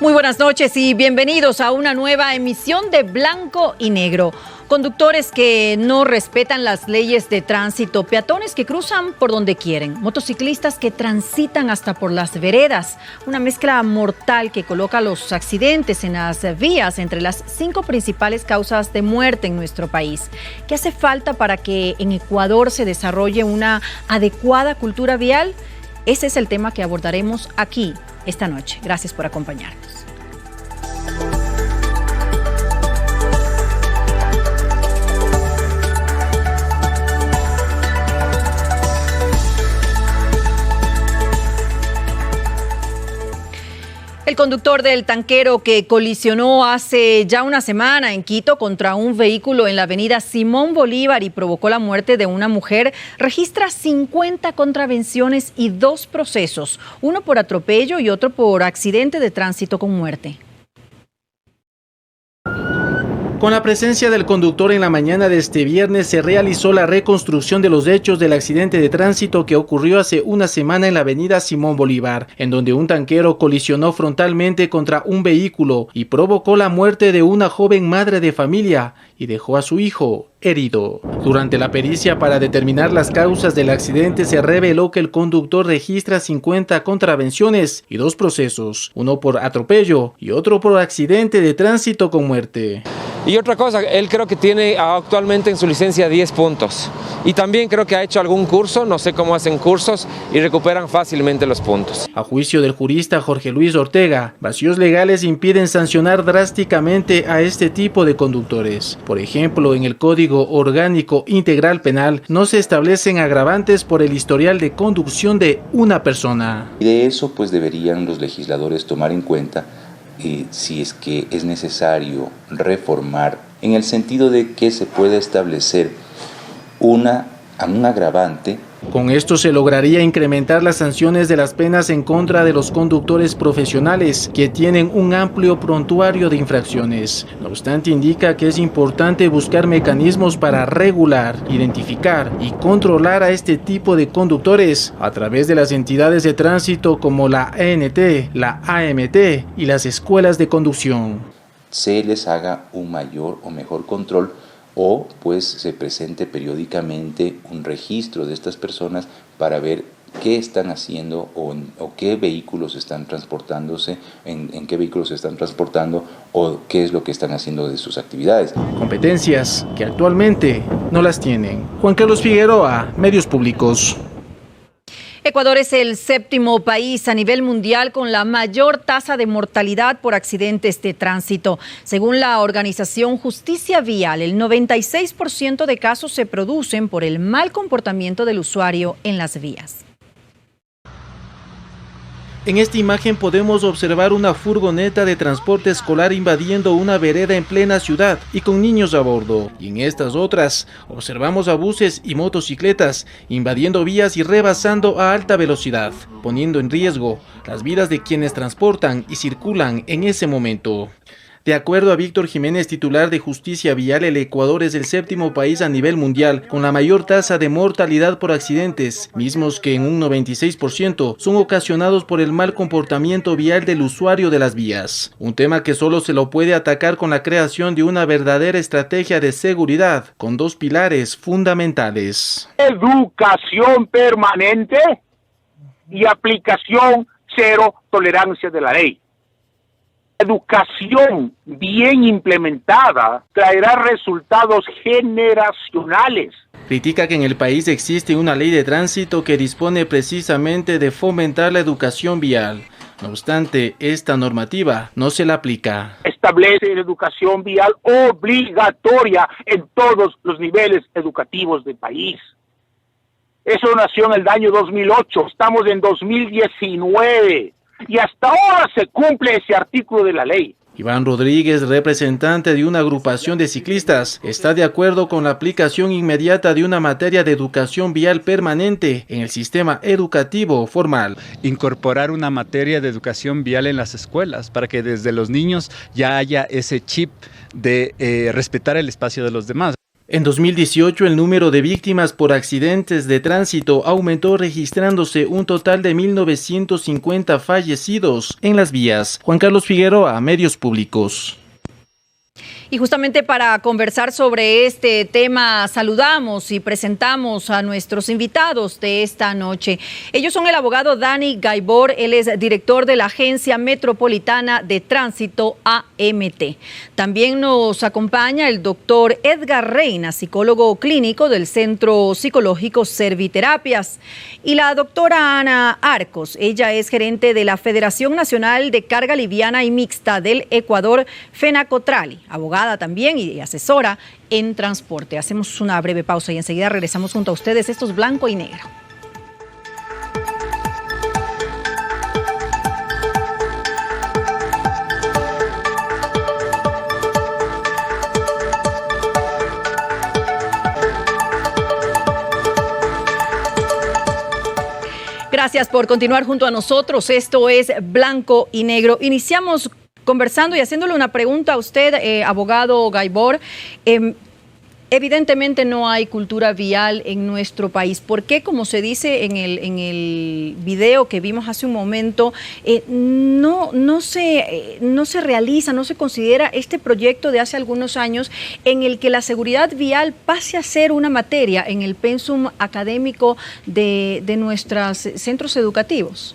Muy buenas noches y bienvenidos a una nueva emisión de Blanco y Negro. Conductores que no respetan las leyes de tránsito, peatones que cruzan por donde quieren, motociclistas que transitan hasta por las veredas, una mezcla mortal que coloca los accidentes en las vías entre las 5 principales causas de muerte en nuestro país. ¿Qué hace falta para que en Ecuador se desarrolle una adecuada cultura vial? Ese es el tema que abordaremos aquí esta noche. Gracias por acompañarnos. El conductor del tanquero que colisionó hace ya una semana en Quito contra un vehículo en la avenida Simón Bolívar y provocó la muerte de una mujer registra 50 contravenciones y 2 procesos, uno por atropello y otro por accidente de tránsito con muerte. Con la presencia del conductor en la mañana de este viernes se realizó la reconstrucción de los hechos del accidente de tránsito que ocurrió hace una semana en la avenida Simón Bolívar, en donde un tanquero colisionó frontalmente contra un vehículo y provocó la muerte de una joven madre de familia y dejó a su hijo herido. Durante la pericia para determinar las causas del accidente se reveló que el conductor registra 50 contravenciones y 2 procesos, uno por atropello y otro por accidente de tránsito con muerte. Y otra cosa, él creo que tiene actualmente en su licencia 10 puntos. Y también creo que ha hecho algún curso, no sé cómo hacen cursos, y recuperan fácilmente los puntos. A juicio del jurista Jorge Luis Ortega, vacíos legales impiden sancionar drásticamente a este tipo de conductores. Por ejemplo, en el Código Orgánico Integral Penal no se establecen agravantes por el historial de conducción de una persona. Y de eso pues deberían los legisladores tomar en cuenta si es que es necesario reformar en el sentido de que se pueda establecer un agravante. Con esto se lograría incrementar las sanciones de las penas en contra de los conductores profesionales que tienen un amplio prontuario de infracciones. No obstante, indica que es importante buscar mecanismos para regular, identificar y controlar a este tipo de conductores a través de las entidades de tránsito como la ENT, la AMT y las escuelas de conducción. Se les haga un mayor o mejor control o pues se presente periódicamente un registro de estas personas para ver qué están haciendo o qué vehículos están transportándose, en qué vehículos se están transportando o qué es lo que están haciendo de sus actividades. Competencias que actualmente no las tienen. Juan Carlos Figueroa, Medios Públicos. Ecuador es el 7º país a nivel mundial con la mayor tasa de mortalidad por accidentes de tránsito. Según la organización Justicia Vial, el 96% de casos se producen por el mal comportamiento del usuario en las vías. En esta imagen podemos observar una furgoneta de transporte escolar invadiendo una vereda en plena ciudad y con niños a bordo. Y en estas otras observamos a buses y motocicletas invadiendo vías y rebasando a alta velocidad, poniendo en riesgo las vidas de quienes transportan y circulan en ese momento. De acuerdo a Víctor Jiménez, titular de Justicia Vial, el Ecuador es el 7º país a nivel mundial con la mayor tasa de mortalidad por accidentes, mismos que en un 96% son ocasionados por el mal comportamiento vial del usuario de las vías. Un tema que solo se lo puede atacar con la creación de una verdadera estrategia de seguridad, con 2 pilares fundamentales. Educación permanente y aplicación cero tolerancia de la ley. Educación bien implementada traerá resultados generacionales. Critica que en el país existe una ley de tránsito que dispone precisamente de fomentar la educación vial. No obstante, esta normativa no se la aplica. Establece la educación vial obligatoria en todos los niveles educativos del país. Eso nació en el año 2008, estamos en 2019. Y hasta ahora se cumple ese artículo de la ley. Iván Rodríguez, representante de una agrupación de ciclistas, está de acuerdo con la aplicación inmediata de una materia de educación vial permanente en el sistema educativo formal. Incorporar una materia de educación vial en las escuelas para que desde los niños ya haya ese chip de respetar el espacio de los demás. En 2018, el número de víctimas por accidentes de tránsito aumentó, registrándose un total de 1.950 fallecidos en las vías. Juan Carlos Figueroa, Medios Públicos. Y justamente para conversar sobre este tema, saludamos y presentamos a nuestros invitados de esta noche. Ellos son el abogado Dani Gaibor, él es director de la Agencia Metropolitana de Tránsito, AMT. También nos acompaña el doctor Edgar Reina, psicólogo clínico del Centro Psicológico Serviterapias. Y la doctora Ana Arcos, ella es gerente de la Federación Nacional de Carga Liviana y Mixta del Ecuador, FENACOTRALI, abogada también y asesora en transporte. Hacemos una breve pausa y enseguida regresamos junto a ustedes. Esto es Blanco y Negro. Gracias por continuar junto a nosotros. Esto es Blanco y Negro. Iniciamos conversando y haciéndole una pregunta a usted, abogado Gaibor. Evidentemente no hay cultura vial en nuestro país. ¿Por qué, como se dice en el video que vimos hace un momento, no se realiza, no se considera este proyecto de hace algunos años en el que la seguridad vial pase a ser una materia en el pensum académico de nuestros centros educativos?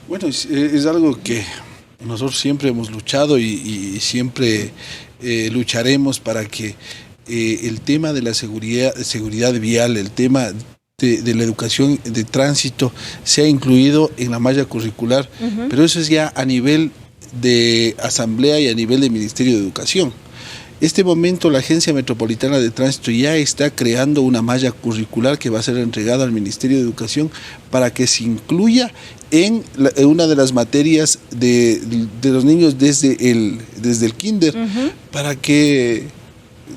Bueno, es algo que nosotros siempre hemos luchado y siempre lucharemos para que el tema de la seguridad vial, el tema de la educación de tránsito sea incluido en la malla curricular, pero eso es ya a nivel de asamblea y a nivel de Ministerio de Educación. Este momento la Agencia Metropolitana de Tránsito ya está creando una malla curricular que va a ser entregada al Ministerio de Educación para que se incluya en una de las materias de los niños desde el kinder, para que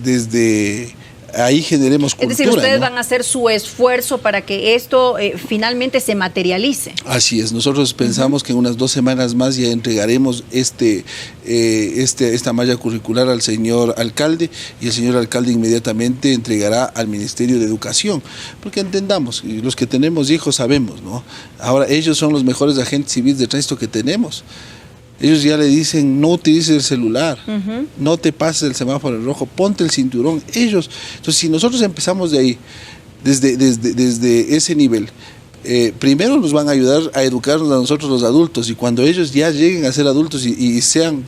desde ahí generemos cultura. Es decir, ustedes, ¿no?, van a hacer su esfuerzo para que esto finalmente se materialice. Así es, nosotros pensamos que en unas 2 semanas más ya entregaremos esta malla curricular al señor alcalde, y el señor alcalde inmediatamente entregará al Ministerio de Educación, porque entendamos, y los que tenemos hijos sabemos, ¿no? Ahora ellos son los mejores agentes civiles de tránsito que tenemos. Ellos ya le dicen, no utilices el celular, no te pases el semáforo en rojo, ponte el cinturón. Ellos, entonces si nosotros empezamos de ahí, desde ese nivel, primero nos van a ayudar a educarnos a nosotros los adultos, y cuando ellos ya lleguen a ser adultos y sean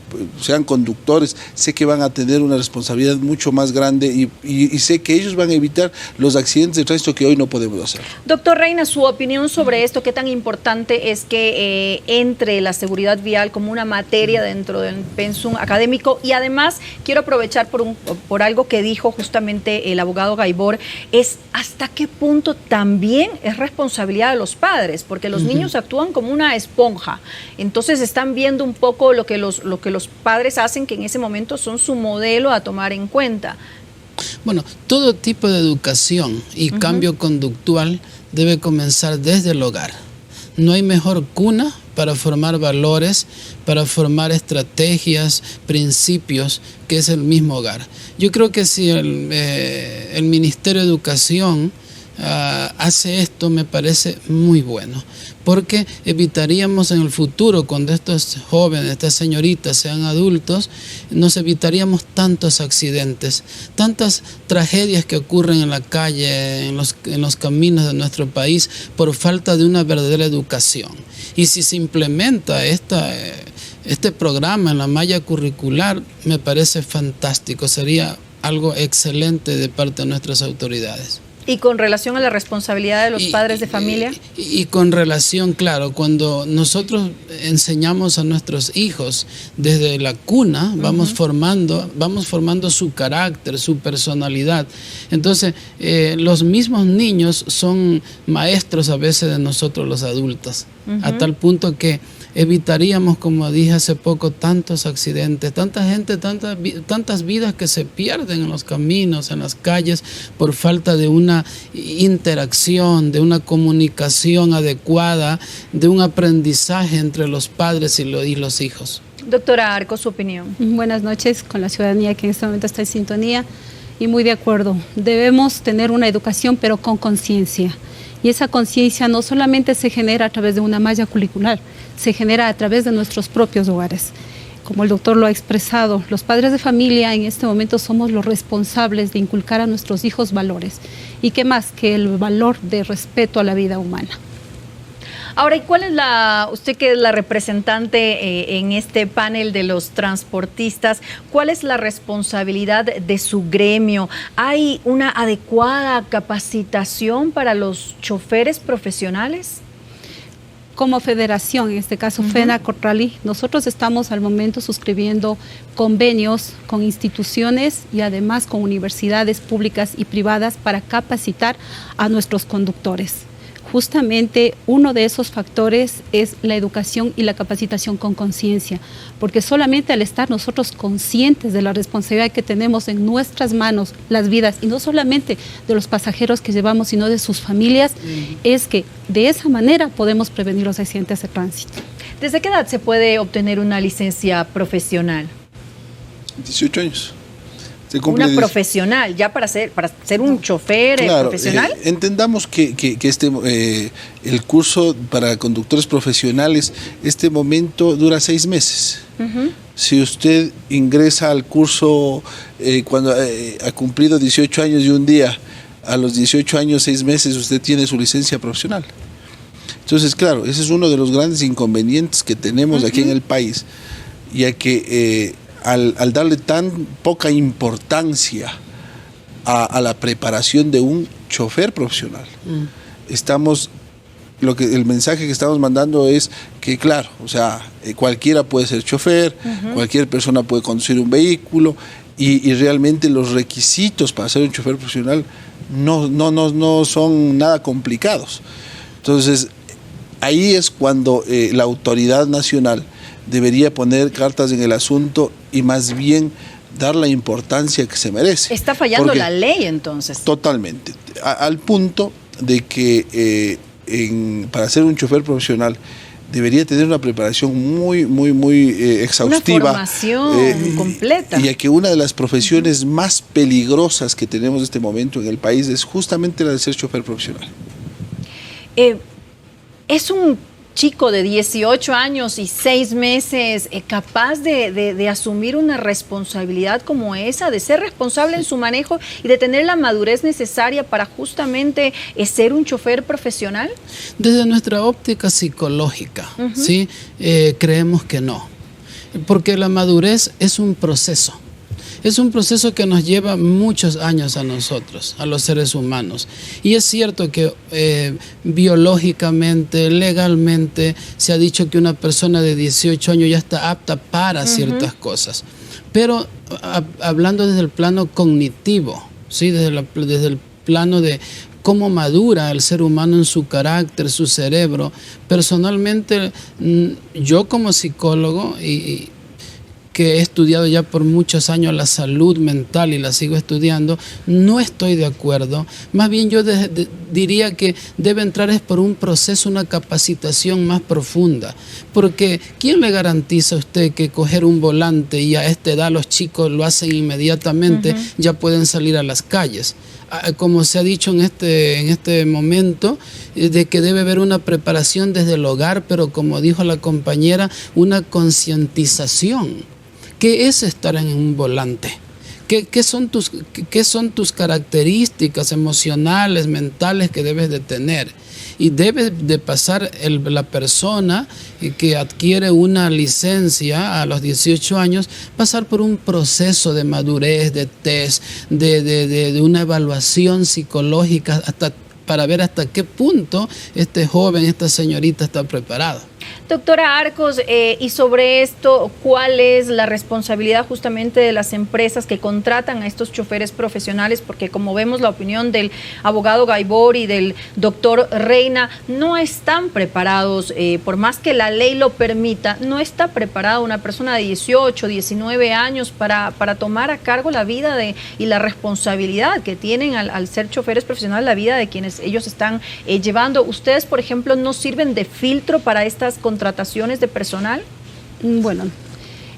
conductores, sé que van a tener una responsabilidad mucho más grande y sé que ellos van a evitar los accidentes de tránsito que hoy no podemos hacer. Doctor Reina, su opinión sobre esto, ¿qué tan importante es que entre la seguridad vial como una materia dentro del pensum académico? Y además quiero aprovechar por algo que dijo justamente el abogado Gaibor, es hasta qué punto también es responsabilidad de los padres, porque los niños actúan como una esponja, entonces están viendo un poco lo que los padres hacen, que en ese momento son su modelo a tomar en cuenta. Bueno, todo tipo de educación y cambio conductual debe comenzar desde el hogar. No hay mejor cuna para formar valores, para formar estrategias, principios, que es el mismo hogar. Yo creo que si el Ministerio de Educación hace esto, me parece muy bueno, porque evitaríamos en el futuro, cuando estos jóvenes, estas señoritas sean adultos, nos evitaríamos tantos accidentes, tantas tragedias que ocurren en la calle, en los caminos de nuestro país, por falta de una verdadera educación. Y si se implementa este programa en la malla curricular, me parece fantástico, sería algo excelente de parte de nuestras autoridades. ¿Y con relación a la responsabilidad de los padres de familia? Y con relación, claro, cuando nosotros enseñamos a nuestros hijos desde la cuna, vamos formando su carácter, su personalidad. Entonces, los mismos niños son maestros a veces de nosotros los adultos, a tal punto que evitaríamos, como dije hace poco, tantos accidentes, tanta gente, tantas vidas que se pierden en los caminos, en las calles, por falta de una interacción, de una comunicación adecuada, de un aprendizaje entre los padres y los hijos. Doctora Arcos, su opinión. Buenas noches con la ciudadanía que en este momento está en sintonía. Y muy de acuerdo, debemos tener una educación pero con conciencia. Y esa conciencia no solamente se genera a través de una malla curricular, se genera a través de nuestros propios hogares. Como el doctor lo ha expresado, los padres de familia en este momento somos los responsables de inculcar a nuestros hijos valores. ¿Y qué más que el valor de respeto a la vida humana? Ahora, ¿y cuál es usted que es la representante en este panel de los transportistas, cuál es la responsabilidad de su gremio? ¿Hay una adecuada capacitación para los choferes profesionales? Como federación, en este caso FENA-Corrali, nosotros estamos al momento suscribiendo convenios con instituciones y además con universidades públicas y privadas para capacitar a nuestros conductores. Justamente uno de esos factores es la educación y la capacitación con conciencia, porque solamente al estar nosotros conscientes de la responsabilidad que tenemos en nuestras manos, las vidas, y no solamente de los pasajeros que llevamos, sino de sus familias, es que de esa manera podemos prevenir los accidentes de tránsito. ¿Desde qué edad se puede obtener una licencia profesional? 18 años. Una profesional, ya para ser un chofer profesional. Entendamos que el curso para conductores profesionales, este momento dura 6 meses. Si usted ingresa al curso cuando ha cumplido 18 años y un día, a los 18 años, 6 meses, usted tiene su licencia profesional. Entonces, claro, ese es uno de los grandes inconvenientes que tenemos aquí en el país, ya que al darle tan poca importancia a la preparación de un chofer profesional, el mensaje que estamos mandando es que, claro, o sea, cualquiera puede ser chofer, cualquier persona puede conducir un vehículo, y realmente los requisitos para ser un chofer profesional no son nada complicados. Entonces, ahí es cuando la autoridad nacional debería poner cartas en el asunto y más bien dar la importancia que se merece. ¿Está fallando la ley entonces? Totalmente. Al punto de que para ser un chofer profesional debería tener una preparación muy exhaustiva. Una formación completa. Y que una de las profesiones más peligrosas que tenemos en este momento en el país es justamente la de ser chofer profesional. Es un chico de 18 años y 6 meses capaz de asumir una responsabilidad como esa, de ser responsable en su manejo y de tener la madurez necesaria para justamente ser un chofer profesional? Desde nuestra óptica psicológica, ¿sí? Creemos que no, porque la madurez es un proceso. Es un proceso que nos lleva muchos años a nosotros, a los seres humanos. Y es cierto que biológicamente, legalmente, se ha dicho que una persona de 18 años ya está apta para ciertas cosas. Pero hablando desde el plano cognitivo, ¿sí? desde el plano de cómo madura el ser humano en su carácter, su cerebro, personalmente yo como psicólogo y que he estudiado ya por muchos años la salud mental y la sigo estudiando, no estoy de acuerdo. Más bien yo diría que debe entrar es por un proceso, una capacitación más profunda. Porque ¿quién le garantiza a usted que coger un volante y a esta edad los chicos lo hacen inmediatamente, ya pueden salir a las calles? Como se ha dicho en este momento, de que debe haber una preparación desde el hogar, pero como dijo la compañera, una concientización. ¿Qué es estar en un volante? ¿Qué son tus características emocionales, mentales que debes de tener? Y debe de pasar la persona que adquiere una licencia a los 18 años, pasar por un proceso de madurez, de test, de una evaluación psicológica para ver hasta qué punto este joven, esta señorita está preparado. Doctora Arcos, y sobre esto, ¿cuál es la responsabilidad justamente de las empresas que contratan a estos choferes profesionales? Porque como vemos, la opinión del abogado Gaibor y del doctor Reina, no están preparados, por más que la ley lo permita, no está preparada una persona de 18, 19 años para tomar a cargo la vida y la responsabilidad que tienen al ser choferes profesionales, la vida de quienes ellos están llevando. ¿Ustedes, por ejemplo, no sirven de filtro para estas contrataciones de personal? Bueno,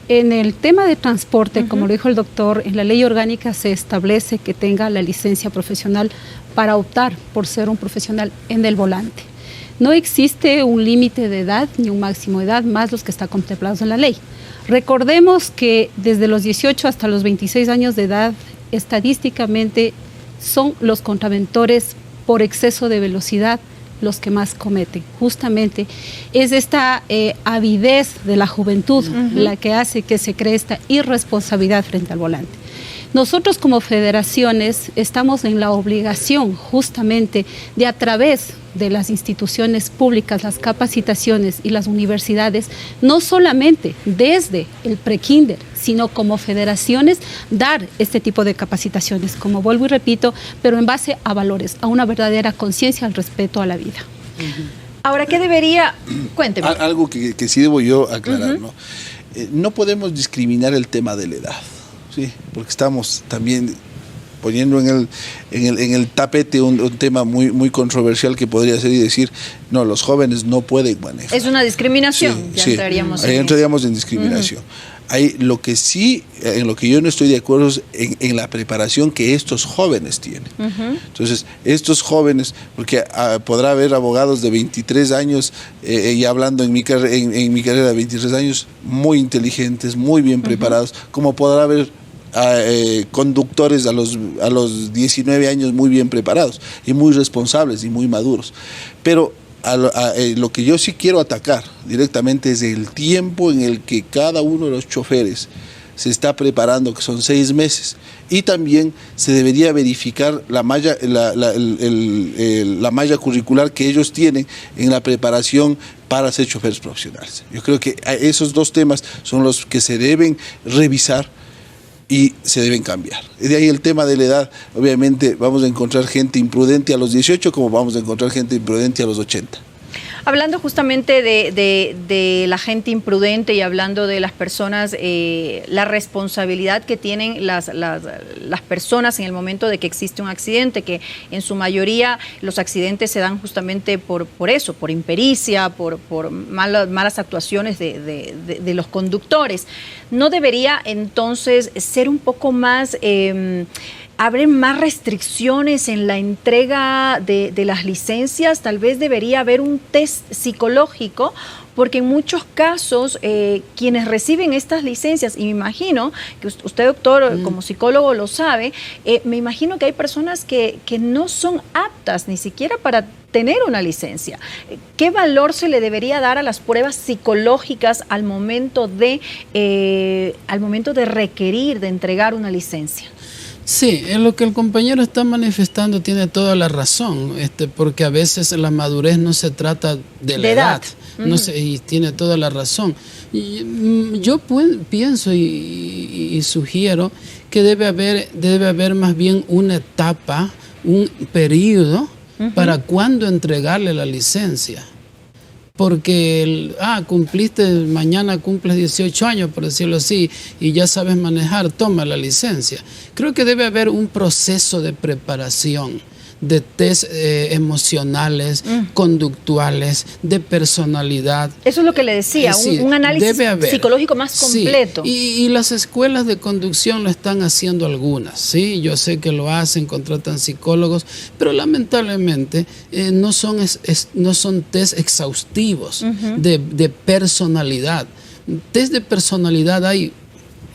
En el tema de transporte, como lo dijo el doctor, en la ley orgánica se establece que tenga la licencia profesional para optar por ser un profesional en el volante. No existe un límite de edad ni un máximo de edad más los que están contemplados en la ley. Recordemos que desde los 18 hasta los 26 años de edad, estadísticamente son los contraventores por exceso de velocidad los que más cometen. Justamente es esta avidez de la juventud la que hace que se cree esta irresponsabilidad frente al volante. Nosotros como federaciones estamos en la obligación justamente de, a través de las instituciones públicas, las capacitaciones y las universidades, no solamente desde el prekinder, sino como federaciones, dar este tipo de capacitaciones, como vuelvo y repito, pero en base a valores, a una verdadera conciencia al respeto a la vida. Ahora, ¿qué debería? Cuénteme. Algo que sí debo yo aclarar, ¿no? No podemos discriminar el tema de la edad, ¿sí? Porque estamos también poniendo en el tapete un tema muy controversial que podría ser y decir, no, los jóvenes no pueden manejar. Es una discriminación, sí, sí, entraríamos ahí entraríamos en discriminación. Hay lo que sí, en lo que yo no estoy de acuerdo es en la preparación que estos jóvenes tienen. Entonces, estos jóvenes, porque podrá haber abogados de 23 años, y hablando en mi carrera de 23 años, muy inteligentes, muy bien preparados, como podrá haber conductores a los 19 años muy bien preparados y muy responsables y muy maduros. Pero lo que yo sí quiero atacar directamente es el tiempo en el que cada uno de los choferes se está preparando, que son 6 meses, y también se debería verificar la malla curricular que ellos tienen en la preparación para ser choferes profesionales. Yo creo que esos dos temas son los que se deben revisar y se deben cambiar. De ahí el tema de la edad, obviamente vamos a encontrar gente imprudente a los 18 como vamos a encontrar gente imprudente a los 80. Hablando justamente de la gente imprudente y hablando de las personas, la responsabilidad que tienen las personas en el momento de que existe un accidente, que en su mayoría los accidentes se dan justamente por eso, por impericia, por malas actuaciones de los conductores. ¿No debería entonces ser un poco más... ¿Habrá más restricciones en la entrega de las licencias? Tal vez debería haber un test psicológico, porque en muchos casos quienes reciben estas licencias, y me imagino que usted, doctor, como psicólogo lo sabe, me imagino que hay personas que no son aptas ni siquiera para tener una licencia. ¿Qué valor se le debería dar a las pruebas psicológicas al momento de requerir, de entregar una licencia? Sí, en lo que el compañero está manifestando tiene toda la razón, porque a veces la madurez no se trata de la edad. No sé, y tiene toda la razón. Yo pienso y sugiero que debe haber más bien una etapa, un periodo para cuándo entregarle la licencia. Porque mañana cumples 18 años, por decirlo así, y ya sabes manejar, toma la licencia. Creo que debe haber un proceso de preparación, de test emocionales, conductuales, de personalidad. Eso es lo que le decía, un análisis psicológico más completo. Sí, y las escuelas de conducción lo están haciendo algunas, ¿sí? Yo sé que lo hacen, contratan psicólogos, pero lamentablemente no son test exhaustivos de personalidad. Test de personalidad hay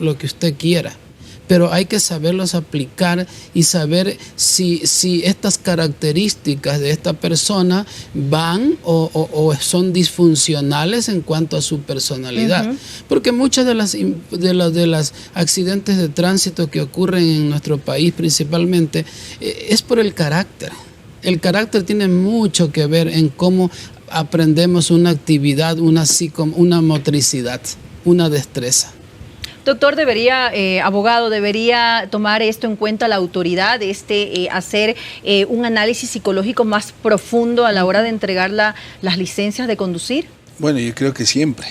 lo que usted quiera, pero hay que saberlos aplicar y saber si estas características de esta persona van o son disfuncionales en cuanto a su personalidad. Porque muchas de las accidentes de tránsito que ocurren en nuestro país principalmente es por el carácter. El carácter tiene mucho que ver en cómo aprendemos una actividad, una motricidad, una destreza. Doctor, abogado, debería tomar esto en cuenta la autoridad, hacer un análisis psicológico más profundo a la hora de entregar las licencias de conducir. Bueno, yo creo que siempre.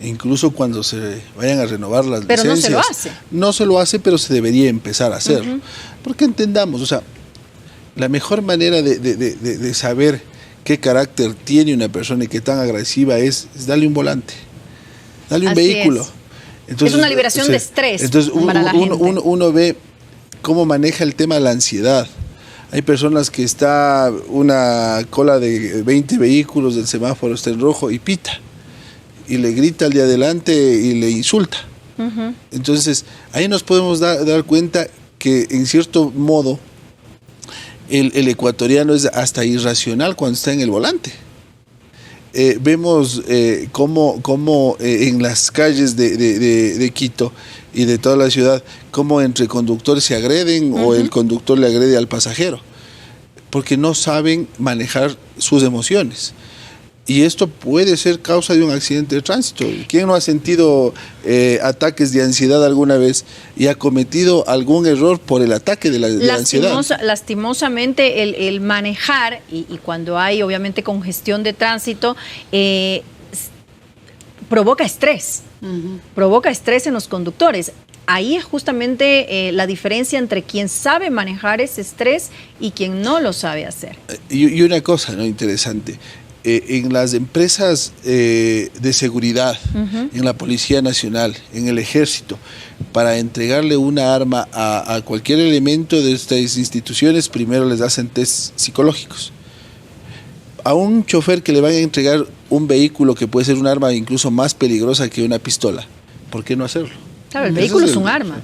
Incluso cuando se vayan a renovar las licencias. Pero no se lo hace. No se lo hace, pero se debería empezar a hacerlo. Porque entendamos, o sea, la mejor manera de saber qué carácter tiene una persona y qué tan agresiva es darle un volante, darle un vehículo. Entonces, es una liberación de estrés. Entonces para la gente. uno ve cómo maneja el tema de la ansiedad. Hay personas que está una cola de 20 vehículos del semáforo, está en rojo y pita. Y le grita al de adelante y le insulta. Entonces, ahí nos podemos dar cuenta que en cierto modo el ecuatoriano es hasta irracional cuando está en el volante. Vemos cómo en las calles de Quito y de toda la ciudad, cómo entre conductores se agreden o el conductor le agrede al pasajero, porque no saben manejar sus emociones. Y esto puede ser causa de un accidente de tránsito. ¿Quién no ha sentido ataques de ansiedad alguna vez y ha cometido algún error por el ataque de la ansiedad? Lastimosamente el manejar, y cuando hay obviamente congestión de tránsito, provoca estrés. Provoca estrés en los conductores. Ahí es justamente la diferencia entre quien sabe manejar ese estrés y quien no lo sabe hacer. Y una cosa, ¿no?, interesante. En las empresas de seguridad, en la Policía Nacional, en el Ejército, para entregarle una arma a cualquier elemento de estas instituciones, primero les hacen test psicológicos. A un chofer que le van a entregar un vehículo que puede ser un arma incluso más peligrosa que una pistola, ¿por qué no hacerlo? Claro, el vehículo es un arma,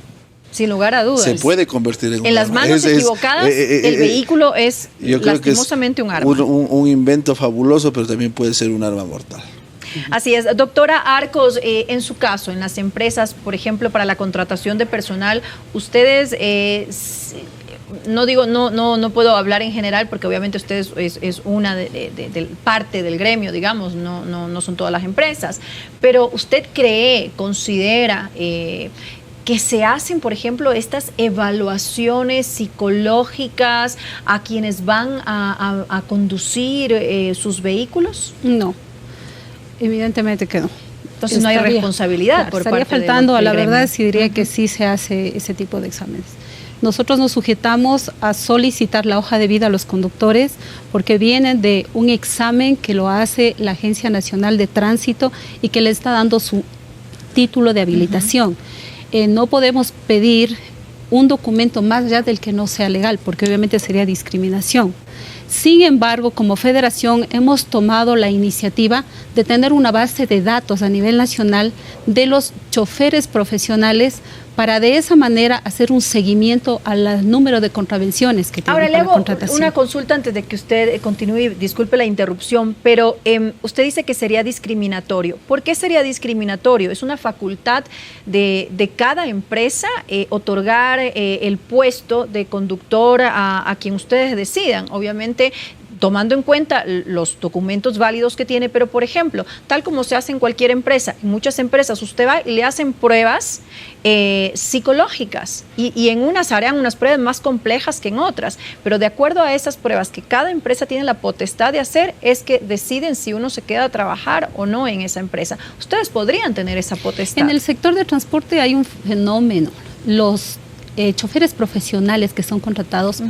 sin lugar a dudas. Se puede convertir en un arma. En las manos equivocadas, el vehículo es lastimosamente un arma. Un invento fabuloso, pero también puede ser un arma mortal. Así es. Doctora Arcos, en su caso, en las empresas, por ejemplo, para la contratación de personal, ustedes, no puedo hablar en general porque obviamente ustedes es una de parte del gremio, digamos, no son todas las empresas, pero usted considera que se hacen, por ejemplo, estas evaluaciones psicológicas a quienes van a conducir sus vehículos? No, evidentemente que no. Entonces no hay responsabilidad por parte estaría faltando a la gremio. verdad si diría que sí se hace ese tipo de exámenes. Nosotros nos sujetamos a solicitar la hoja de vida a los conductores porque vienen de un examen que lo hace la Agencia Nacional de Tránsito y que le está dando su título de habilitación. No podemos pedir un documento más allá del que no sea legal, porque obviamente sería discriminación. Sin embargo, como federación hemos tomado la iniciativa de tener una base de datos a nivel nacional de los choferes profesionales para de esa manera hacer un seguimiento al número de contravenciones que tienen. Ahora le hago contratación. una consulta antes de que usted continúe, disculpe la interrupción, pero usted dice que sería discriminatorio. ¿Por qué sería discriminatorio? ¿Es una facultad de cada empresa otorgar el puesto de conductor a quien ustedes decidan? Obviamente tomando en cuenta los documentos válidos que tiene, pero por ejemplo, tal como se hace en cualquier empresa, en muchas empresas usted va y le hacen pruebas psicológicas y en unas harán unas pruebas más complejas que en otras, pero de acuerdo a esas pruebas que cada empresa tiene la potestad de hacer, es que deciden si uno se queda a trabajar o no en esa empresa. Ustedes podrían tener esa potestad. En el sector de transporte hay un fenómeno. Los choferes profesionales que son contratados,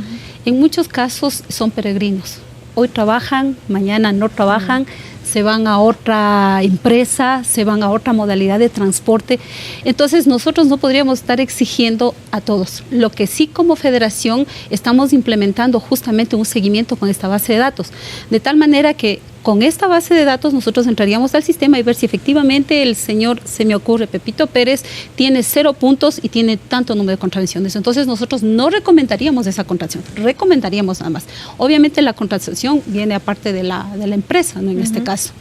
en muchos casos son peregrinos. Hoy trabajan, mañana no trabajan, se van a otra empresa, se van a otra modalidad de transporte. Entonces nosotros no podríamos estar exigiendo a todos. Lo que sí como federación estamos implementando justamente un seguimiento con esta base de datos. De tal manera que con esta base de datos nosotros entraríamos al sistema y ver si efectivamente el señor, se me ocurre, Pepito Pérez, tiene 0 puntos y tiene tanto número de contravenciones. Entonces nosotros no recomendaríamos esa contratación, recomendaríamos nada más. Obviamente la contratación viene aparte de la empresa, ¿no? En este caso.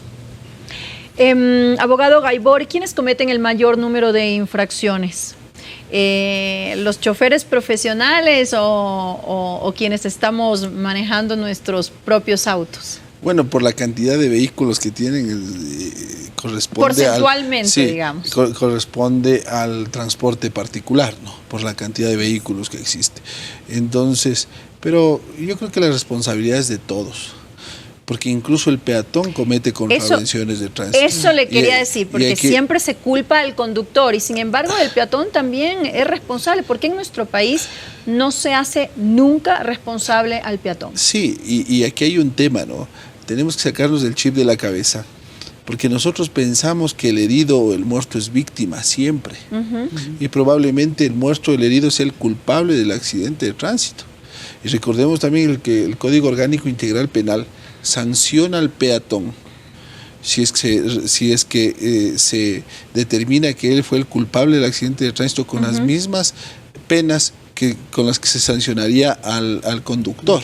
Abogado Gaibor, ¿quiénes cometen el mayor número de infracciones? ¿Los choferes profesionales o quienes estamos manejando nuestros propios autos? Bueno, por la cantidad de vehículos que tienen, corresponde porcentualmente, digamos. Corresponde al transporte particular, ¿no? Por la cantidad de vehículos que existe. Entonces, pero yo creo que la responsabilidad es de todos. Porque incluso el peatón comete contravenciones de tránsito. Eso le quería decir, porque siempre se culpa al conductor y sin embargo el peatón también es responsable. ¿Por qué en nuestro país no se hace nunca responsable al peatón? Sí, y aquí hay un tema, ¿no? Tenemos que sacarnos del chip de la cabeza porque nosotros pensamos que el herido o el muerto es víctima siempre, y probablemente el muerto o el herido sea el culpable del accidente de tránsito. Y recordemos también que el Código Orgánico Integral Penal sanciona al peatón si es que se determina que él fue el culpable del accidente de tránsito con las mismas penas con las que se sancionaría al conductor.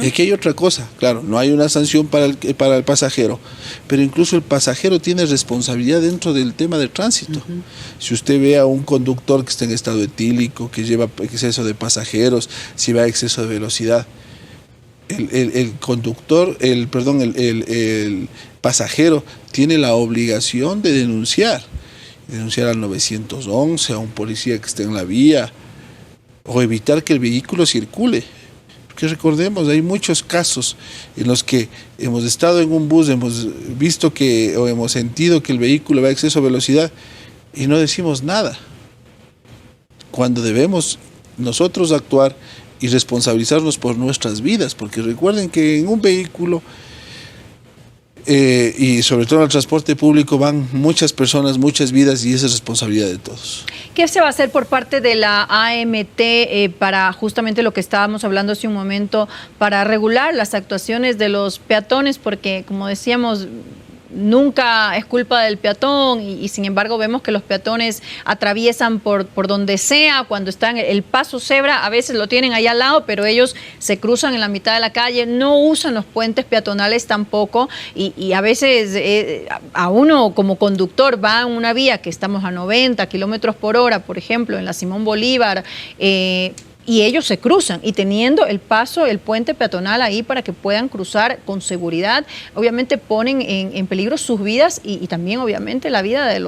Y aquí hay otra cosa, claro, no hay una sanción para el pasajero, pero incluso el pasajero tiene responsabilidad dentro del tema del tránsito. Si usted ve a un conductor que está en estado etílico, que lleva exceso de pasajeros, si va a exceso de velocidad, el pasajero tiene la obligación de denunciar al 911, a un policía que esté en la vía, o evitar que el vehículo circule. Porque recordemos, hay muchos casos en los que hemos estado en un bus, hemos visto o hemos sentido que el vehículo va a exceso de velocidad y no decimos nada, cuando debemos nosotros actuar y responsabilizarnos por nuestras vidas, porque recuerden que en un vehículo y sobre todo en el transporte público van muchas personas, muchas vidas, y esa es responsabilidad de todos. ¿Qué se va a hacer por parte de la AMT para justamente lo que estábamos hablando hace un momento, para regular las actuaciones de los peatones? Porque, como decíamos, nunca es culpa del peatón y sin embargo vemos que los peatones atraviesan por donde sea. Cuando están el paso cebra, a veces lo tienen ahí al lado, pero ellos se cruzan en la mitad de la calle, no usan los puentes peatonales tampoco, y a veces a uno como conductor va en una vía que estamos a 90 kilómetros por hora, por ejemplo, en la Simón Bolívar, y ellos se cruzan, y teniendo el puente peatonal ahí para que puedan cruzar con seguridad, obviamente ponen en peligro sus vidas y también obviamente la vida de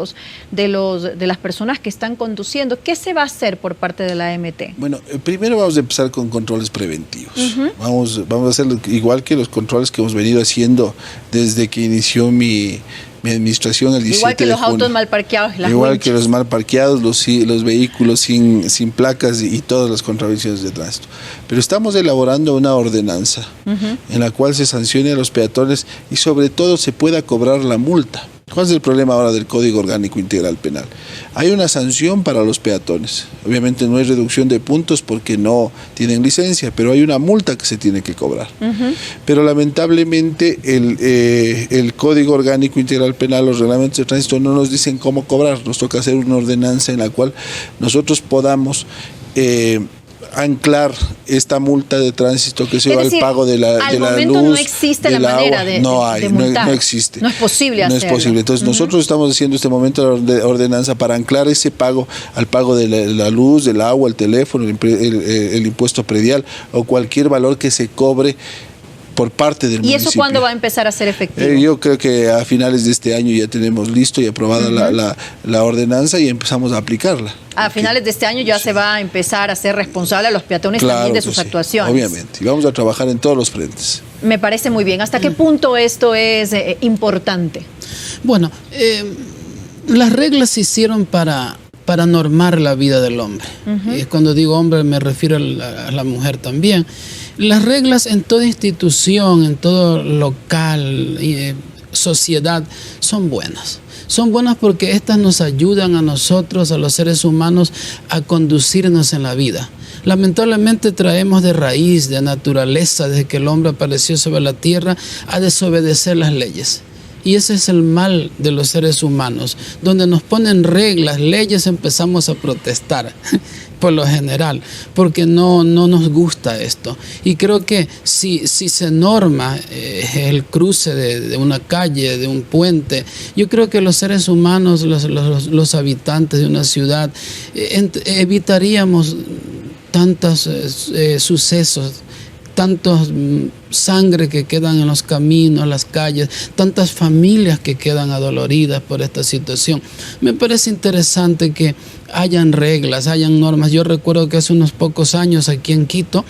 las personas que están conduciendo. ¿Qué se va a hacer por parte de la AMT? Bueno, primero vamos a empezar con controles preventivos. Vamos a hacer igual que los controles que hemos venido haciendo desde que inició mi administración el 17 de junio. Igual que los autos mal parqueados. Igual que los mal parqueados, los vehículos sin placas y todas las contravenciones de tránsito. Pero estamos elaborando una ordenanza en la cual se sancione a los peatones y sobre todo se pueda cobrar la multa. ¿Cuál es el problema ahora del Código Orgánico Integral Penal? Hay una sanción para los peatones. Obviamente no hay reducción de puntos porque no tienen licencia, pero hay una multa que se tiene que cobrar. Pero lamentablemente el Código Orgánico Integral Penal, los reglamentos de tránsito no nos dicen cómo cobrar. Nos toca hacer una ordenanza en la cual nosotros podamos anclar esta multa de tránsito que se va al pago de la luz. Al momento no existe la manera de multar. No existe. No es posible hacerlo. No es posible. Entonces nosotros estamos haciendo este momento de ordenanza para anclar ese pago al pago de la luz, del agua, el teléfono, el impuesto predial o cualquier valor que se cobre por parte del municipio. ¿Y eso cuándo va a empezar a ser efectivo? Yo creo que a finales de este año ya tenemos listo y aprobada la ordenanza y empezamos a aplicarla. A finales de este año ya se va a empezar a ser responsable a los peatones también de sus actuaciones. Obviamente, y vamos a trabajar en todos los frentes. Me parece muy bien. ¿Hasta qué punto esto es importante? Bueno, las reglas se hicieron para normar la vida del hombre. Y cuando digo hombre me refiero a la mujer también. Las reglas en toda institución, en todo local, sociedad, son buenas. Son buenas porque estas nos ayudan a nosotros, a los seres humanos, a conducirnos en la vida. Lamentablemente traemos de raíz, de naturaleza, desde que el hombre apareció sobre la tierra, a desobedecer las leyes. Y ese es el mal de los seres humanos. Donde nos ponen reglas, leyes, empezamos a protestar, por lo general, porque no nos gusta esto. Y creo que si se norma el cruce de una calle, de un puente, yo creo que los seres humanos, los habitantes de una ciudad, evitaríamos tantos sucesos, tantos sangre que quedan en los caminos, las calles, tantas familias que quedan adoloridas por esta situación. Me parece interesante que hayan reglas, hayan normas. Yo recuerdo que hace unos pocos años aquí en Quito,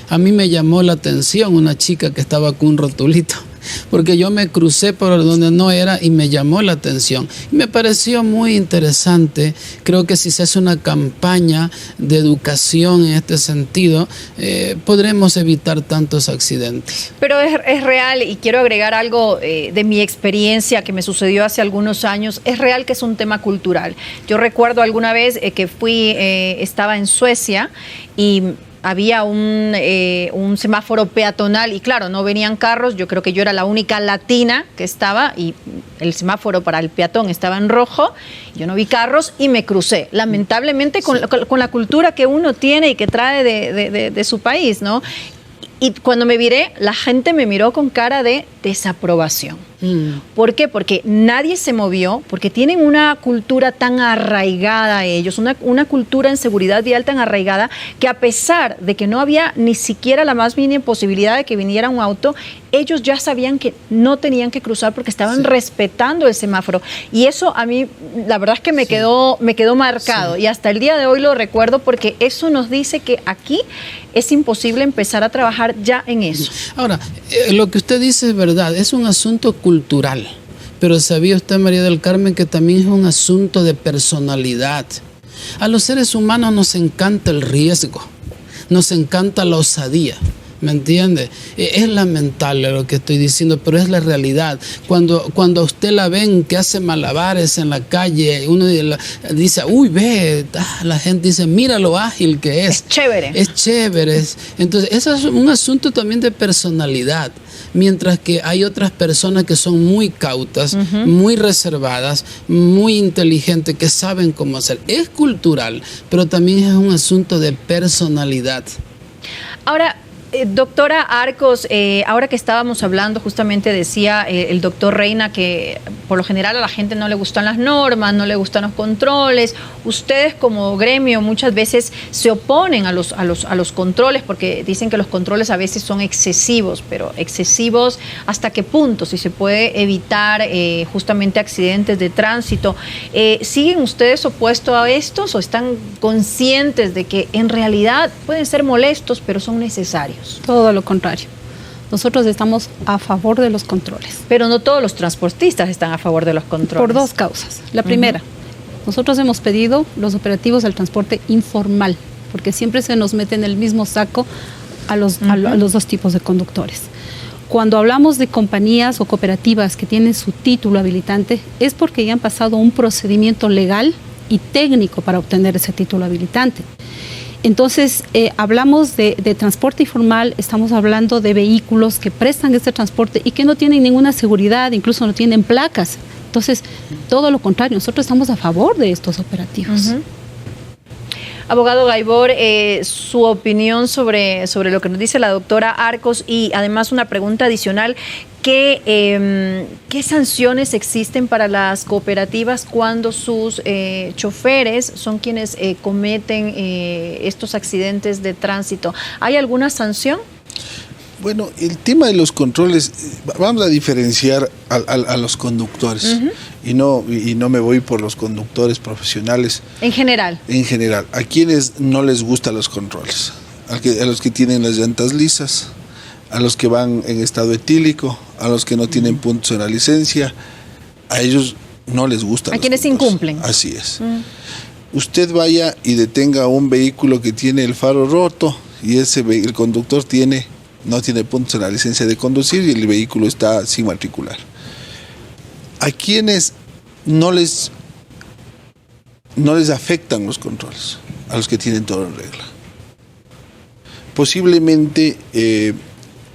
a mí me llamó la atención una chica que estaba con un rotulito porque yo me crucé por donde no era y me llamó la atención. Me pareció muy interesante. Creo que si se hace una campaña de educación en este sentido, podremos evitar tantos accidentes. Pero es real, y quiero agregar algo de mi experiencia que me sucedió hace algunos años. Es real que es un tema cultural. Yo recuerdo alguna vez que estaba en Suecia y había un semáforo peatonal y claro, no venían carros. Yo creo que yo era la única latina que estaba y el semáforo para el peatón estaba en rojo. Yo no vi carros y me crucé. Lamentablemente con la cultura que uno tiene y que trae de su país, ¿no? Y cuando me viré, la gente me miró con cara de desaprobación. ¿Por qué? Porque nadie se movió, porque tienen una cultura tan arraigada ellos, una cultura en seguridad vial tan arraigada, que a pesar de que no había ni siquiera la más mínima posibilidad de que viniera un auto, ellos ya sabían que no tenían que cruzar porque estaban respetando el semáforo. Y eso a mí, la verdad es que me quedó marcado. Y hasta el día de hoy lo recuerdo porque eso nos dice que aquí es imposible empezar a trabajar ya en eso. Ahora, lo que usted dice es verdad, es un asunto cultural, pero ¿sabía usted, María del Carmen, que también es un asunto de personalidad? A los seres humanos nos encanta el riesgo, nos encanta la osadía. ¿Me entiende? Es lamentable lo que estoy diciendo, pero es la realidad. Cuando a usted la ven que hace malabares en la calle, uno dice, uy, ve, la gente dice, mira lo ágil que es. Es chévere. Es chévere. Entonces, eso es un asunto también de personalidad. Mientras que hay otras personas que son muy cautas, muy reservadas, muy inteligentes, que saben cómo hacer. Es cultural, pero también es un asunto de personalidad. Ahora, doctora Arcos, ahora que estábamos hablando, justamente decía el doctor Reina que por lo general a la gente no le gustan las normas, no le gustan los controles. Ustedes como gremio muchas veces se oponen a los controles porque dicen que los controles a veces son excesivos, pero excesivos ¿hasta qué punto? Si se puede evitar justamente accidentes de tránsito. ¿Siguen ustedes opuestos a estos o están conscientes de que en realidad pueden ser molestos, pero son necesarios? Todo lo contrario. Nosotros estamos a favor de los controles. Pero no todos los transportistas están a favor de los controles. Por dos causas. La primera, nosotros hemos pedido los operativos del transporte informal, porque siempre se nos mete en el mismo saco a los dos tipos de conductores. Cuando hablamos de compañías o cooperativas que tienen su título habilitante, es porque ya han pasado un procedimiento legal y técnico para obtener ese título habilitante. Entonces, hablamos de transporte informal, estamos hablando de vehículos que prestan este transporte y que no tienen ninguna seguridad, incluso no tienen placas. Entonces, todo lo contrario, nosotros estamos a favor de estos operativos. Abogado Gaibor, su opinión sobre lo que nos dice la doctora Arcos y además una pregunta adicional. ¿Qué sanciones existen para las cooperativas cuando sus choferes son quienes cometen estos accidentes de tránsito? ¿Hay alguna sanción? Bueno, el tema de los controles, vamos a diferenciar a los conductores y no me voy por los conductores profesionales. En general. En general, a quienes no les gustan los controles, a los que tienen las llantas lisas, a los que van en estado etílico, a los que no tienen puntos en la licencia, a ellos no les gusta. A quienes incumplen. Así es. Usted vaya y detenga un vehículo que tiene el faro roto y el conductor no tiene puntos en la licencia de conducir y el vehículo está sin matricular. A quienes no les afectan los controles, a los que tienen todo en regla. Posiblemente,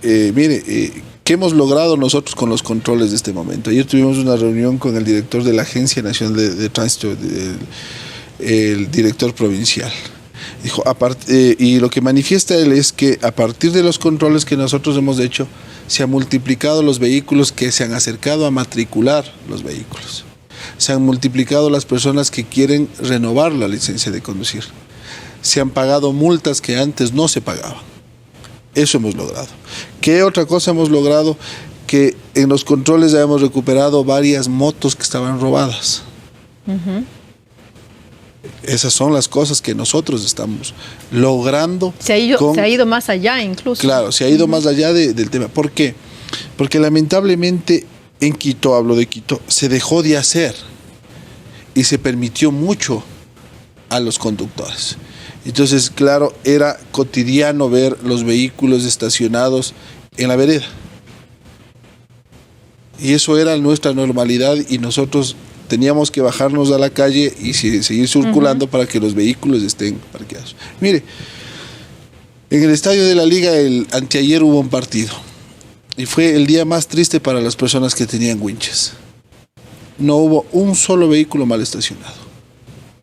¿qué hemos logrado nosotros con los controles de este momento? Ayer tuvimos una reunión con el director de la Agencia Nacional de Tránsito, el director provincial. Dijo, y lo que manifiesta él es que a partir de los controles que nosotros hemos hecho, se han multiplicado los vehículos que se han acercado a matricular los vehículos. Se han multiplicado las personas que quieren renovar la licencia de conducir. Se han pagado multas que antes no se pagaban. Eso hemos logrado. ¿Qué otra cosa hemos logrado? Que en los controles ya hemos recuperado varias motos que estaban robadas. Esas son las cosas que nosotros estamos logrando. Se ha ido más allá incluso. Claro, se ha ido más allá del tema. ¿Por qué? Porque lamentablemente en Quito, hablo de Quito, se dejó de hacer y se permitió mucho a los conductores. Entonces, claro, era cotidiano ver los vehículos estacionados en la vereda. Y eso era nuestra normalidad y nosotros teníamos que bajarnos a la calle y seguir circulando para que los vehículos estén parqueados. Mire, en el estadio de la Liga anteayer hubo un partido y fue el día más triste para las personas que tenían winches. No hubo un solo vehículo mal estacionado.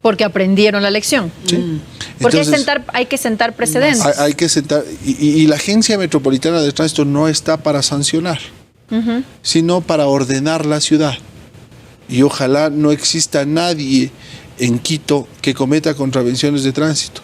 Porque aprendieron la lección. Sí. Porque Entonces, hay que sentar precedentes. Hay que sentar, y la Agencia Metropolitana de Tránsito no está para sancionar, sino para ordenar la ciudad. Y ojalá no exista nadie en Quito que cometa contravenciones de tránsito.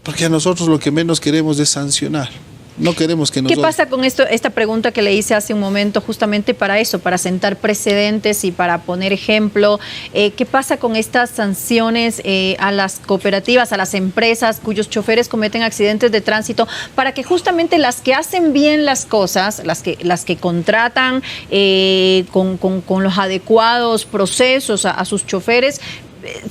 Porque a nosotros lo que menos queremos es sancionar. No queremos que nos... ¿Qué pasa con esta pregunta que le hice hace un momento justamente para eso, para sentar precedentes y para poner ejemplo? ¿Qué pasa con estas sanciones a las cooperativas, a las empresas cuyos choferes cometen accidentes de tránsito, para que justamente las que hacen bien las cosas, las que contratan con los adecuados procesos a sus choferes,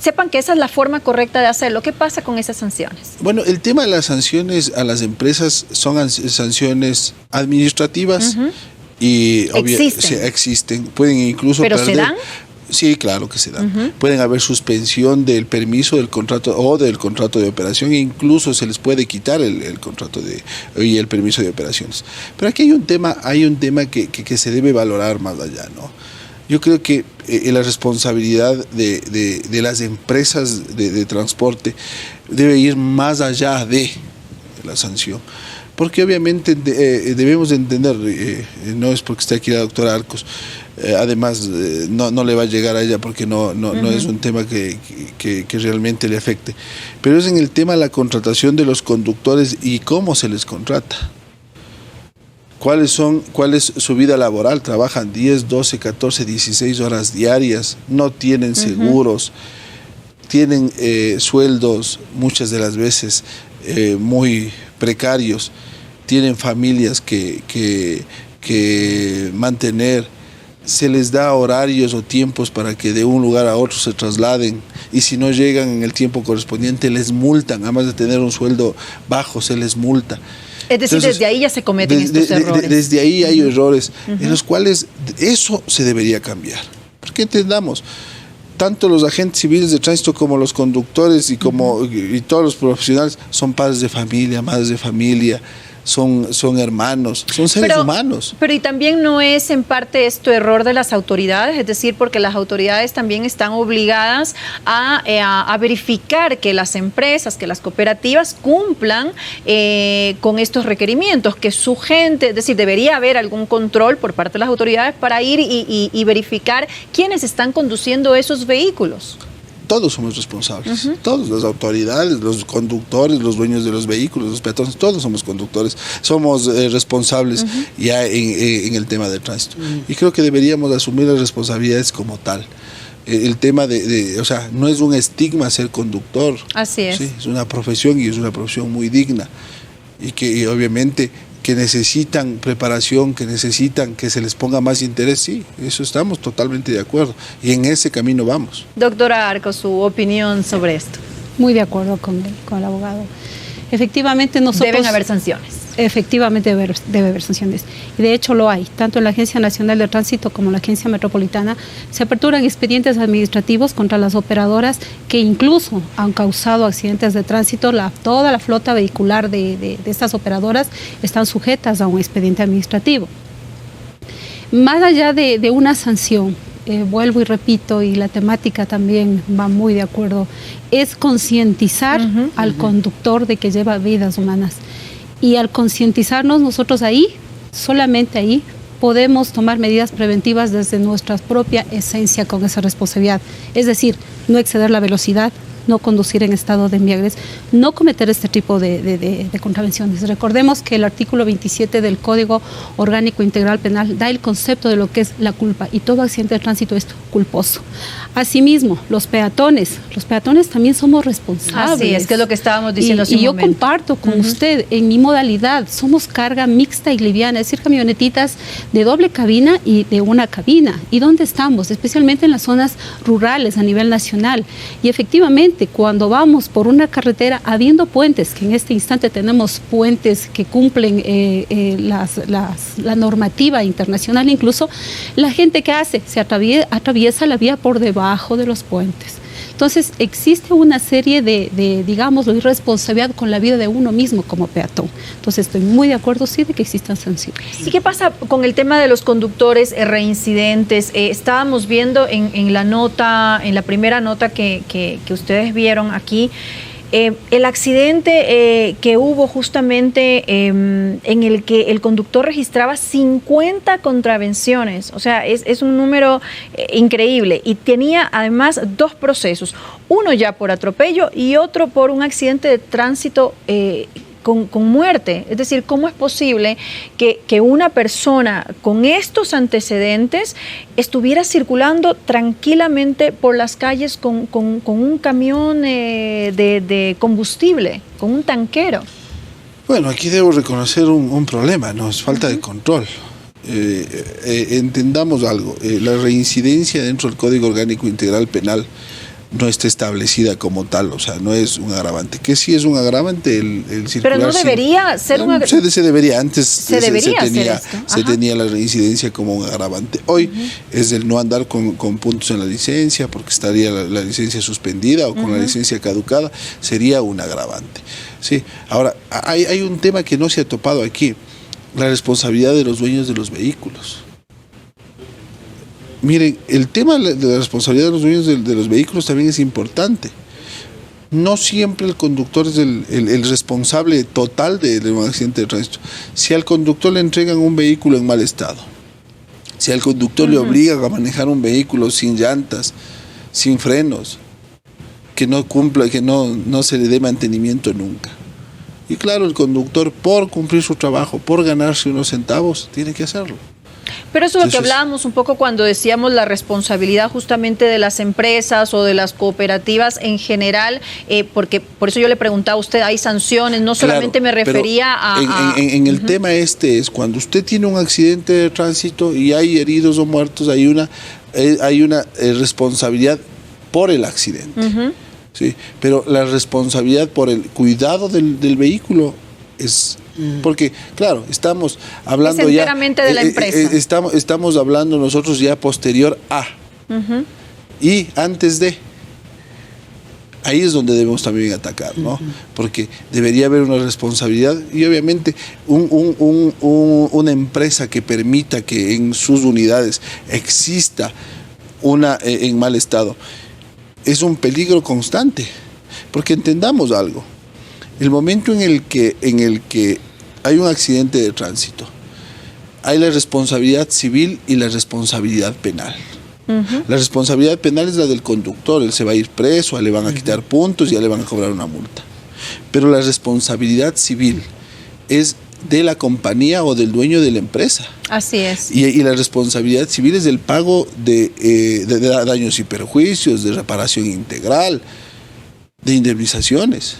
sepan que esa es la forma correcta de hacerlo? ¿Qué pasa con esas sanciones? Bueno, el tema de las sanciones a las empresas son sanciones administrativas y existen. Pueden incluso ¿pero perder. se dan? Sí, claro que se dan. Pueden haber suspensión del permiso del contrato o del contrato de operación e incluso se les puede quitar el contrato y el permiso de operaciones. Pero aquí hay un tema que se debe valorar más allá, ¿no? Yo creo que la responsabilidad de las empresas de transporte debe ir más allá de la sanción. Porque obviamente debemos entender, no es porque esté aquí la doctora Arcos, además no le va a llegar a ella porque no es un tema que realmente le afecte, pero es en el tema de la contratación de los conductores y cómo se les contrata. ¿Cuál es su vida laboral? Trabajan 10, 12, 14, 16 horas diarias, no tienen seguros, tienen sueldos muchas de las veces muy precarios, tienen familias que mantener, se les da horarios o tiempos para que de un lugar a otro se trasladen y si no llegan en el tiempo correspondiente les multan, además de tener un sueldo bajo se les multa. Es decir, entonces, desde ahí ya se cometen estos errores. Desde ahí hay errores en los cuales eso se debería cambiar. Porque entendamos, tanto los agentes civiles de tránsito como los conductores y todos los profesionales son padres de familia, madres de familia, son hermanos, son seres humanos. Pero y también no es en parte esto error de las autoridades, es decir, porque las autoridades también están obligadas a verificar que las empresas, que las cooperativas cumplan con estos requerimientos, que su gente, es decir, debería haber algún control por parte de las autoridades para ir y verificar quiénes están conduciendo esos vehículos. Todos somos responsables, todos, las autoridades, los conductores, los dueños de los vehículos, los peatones, todos somos conductores, somos responsables ya en el tema del tránsito. Y creo que deberíamos asumir las responsabilidades como tal. El tema o sea, no es un estigma ser conductor. Así es. ¿sí? Es una profesión y es una profesión muy digna y que obviamente que necesitan preparación, que necesitan que se les ponga más interés, sí, eso estamos totalmente de acuerdo y en ese camino vamos. Doctora Arcos, su opinión sobre esto. Muy de acuerdo con el abogado. Efectivamente nosotros... Deben haber sanciones. Efectivamente debe haber sanciones. Y de hecho lo hay. Tanto en la Agencia Nacional de Tránsito como en la Agencia Metropolitana se aperturan expedientes administrativos contra las operadoras que incluso han causado accidentes de tránsito. Toda la flota vehicular de estas operadoras están sujetas a un expediente administrativo. Más allá de una sanción, vuelvo y repito, y la temática también va muy de acuerdo, es concientizar al conductor de que lleva vidas humanas. Y al concientizarnos nosotros ahí, solamente ahí, podemos tomar medidas preventivas desde nuestra propia esencia con esa responsabilidad. Es decir, no exceder la velocidad, no conducir en estado de embriaguez, no cometer este tipo de contravenciones. Recordemos que el artículo 27 del Código Orgánico Integral Penal da el concepto de lo que es la culpa y todo accidente de tránsito es culposo. Asimismo, los peatones también somos responsables. Así es, que es lo que estábamos diciendo hace un momento. momento. Yo comparto con usted, en mi modalidad, somos carga mixta y liviana, es decir, camionetitas de doble cabina y de una cabina. ¿Y dónde estamos? Especialmente en las zonas rurales a nivel nacional. Y efectivamente, cuando vamos por una carretera, habiendo puentes, que en este instante tenemos puentes que cumplen la normativa internacional, incluso, la gente que hace, se atraviesa la vía por debajo de los puentes. Entonces, existe una serie de digámoslo, irresponsabilidad con la vida de uno mismo como peatón. Entonces, estoy muy de acuerdo, sí, de que existan sanciones. ¿Y qué pasa con el tema de los conductores reincidentes? Estábamos viendo en la nota, en la primera nota que ustedes vieron aquí, el accidente que hubo justamente en el que el conductor registraba 50 contravenciones, o sea, es un número increíble, y tenía además 2 procesos, uno ya por atropello y otro por un accidente de tránsito con muerte. Es decir, ¿cómo es posible que una persona con estos antecedentes estuviera circulando tranquilamente por las calles con un camión de combustible, con un tanquero? Bueno, aquí debo reconocer un problema, ¿no? Es falta de control. Entendamos algo, la reincidencia dentro del Código Orgánico Integral Penal no está establecida como tal, o sea, no es un agravante. Que sí es un agravante el circular. Pero no debería ser un agravante. Se debería, antes se tenía la reincidencia como un agravante. Hoy es el no andar con puntos en la licencia, porque estaría la licencia suspendida o con la licencia caducada, sería un agravante. Sí. Ahora, hay un tema que no se ha topado aquí, la responsabilidad de los dueños de los vehículos. Miren, el tema de la responsabilidad de los dueños de los vehículos también es importante. No siempre el conductor es el responsable total de un accidente de tránsito. Si al conductor le entregan un vehículo en mal estado, si al conductor le obligan a manejar un vehículo sin llantas, sin frenos, que no cumpla, que no se le dé mantenimiento nunca. Y claro, el conductor, por cumplir su trabajo, por ganarse unos centavos, tiene que hacerlo. Pero eso es lo que hablábamos un poco cuando decíamos la responsabilidad justamente de las empresas o de las cooperativas en general, porque por eso yo le preguntaba a usted, ¿hay sanciones? No solamente me refería en el tema es cuando usted tiene un accidente de tránsito y hay heridos o muertos, hay una responsabilidad por el accidente. Sí, pero la responsabilidad por el cuidado del vehículo es... Porque, claro, estamos hablando es enteramente ya... de la empresa. Estamos hablando nosotros ya posterior a. Y antes de. Ahí es donde debemos también atacar, ¿no? Porque debería haber una responsabilidad y obviamente una empresa que permita que en sus unidades exista una en mal estado. Es un peligro constante. Porque entendamos algo. El momento en el que hay un accidente de tránsito, hay la responsabilidad civil y la responsabilidad penal. La responsabilidad penal es la del conductor, él se va a ir preso, le van a quitar puntos y ya le van a cobrar una multa. Pero la responsabilidad civil es de la compañía o del dueño de la empresa. Así es. Y la responsabilidad civil es del pago de daños y perjuicios, de reparación integral, de indemnizaciones.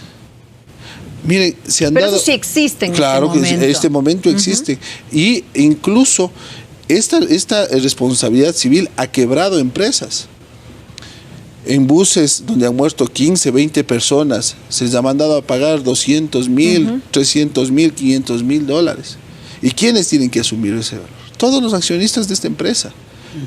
Miren, se han Pero dado... eso sí existe en claro este momento. Que en este momento existe. Y incluso esta responsabilidad civil ha quebrado empresas. En buses donde han muerto 15, 20 personas, se les ha mandado a pagar 200,000, 300,000, 500,000 dólares. ¿Y quiénes tienen que asumir ese valor? Todos los accionistas de esta empresa.